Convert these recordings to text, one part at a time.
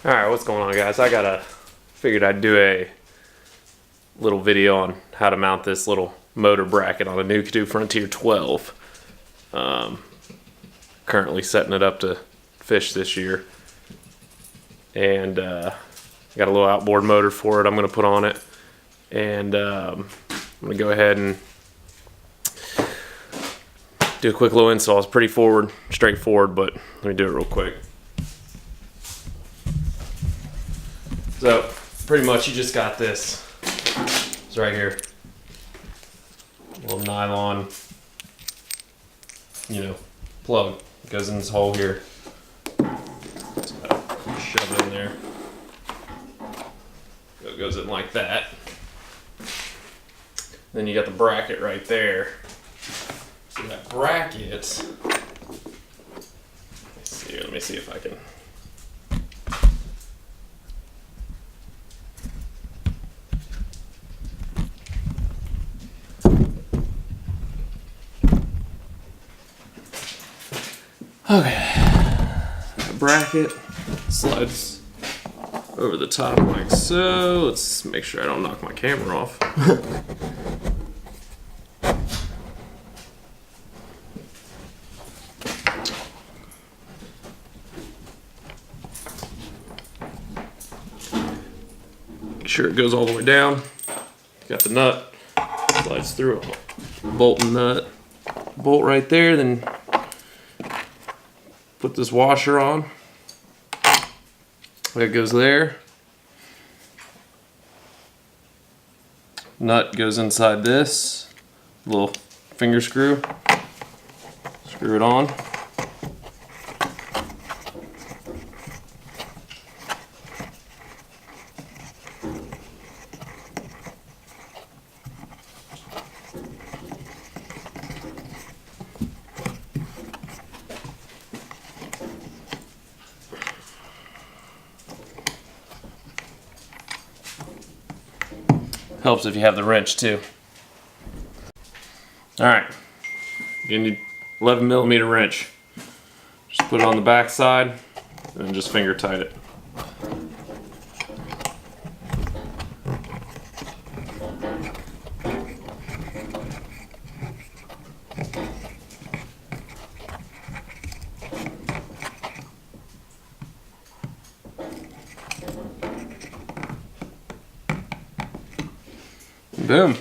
Alright, what's going on, guys? Figured I'd do a little video on how to mount this little motor bracket on a Nucanoe Frontier 12. Currently setting it up to fish this year. And got a little outboard motor for it I'm going to put on it. And I'm going to go ahead and do a quick little install. It's pretty straightforward, but let me do it real quick. So pretty much you just got this. It's right here. A little nylon, plug. It goes in this hole here. So shove it in there. So it goes in like that. Then you got the bracket right there. So that bracket, let me see if I can. Okay, the bracket slides over the top like so. Let's make sure I don't knock my camera off. Make sure it goes all the way down. Got the nut, slides through a bolt and nut. Bolt right there, then put this washer on. That goes there. Nut goes inside this little finger screw. Screw it on. Helps if you have the wrench too. Alright, you need 11mm wrench. Just put it on the back side and just finger tight it. Boom,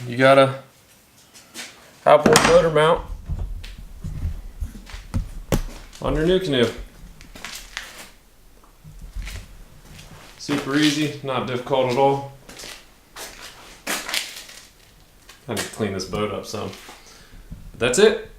you got a outboard motor mount on your Nucanoe. Super easy, not difficult at all. I need to clean this boat up some. But that's it.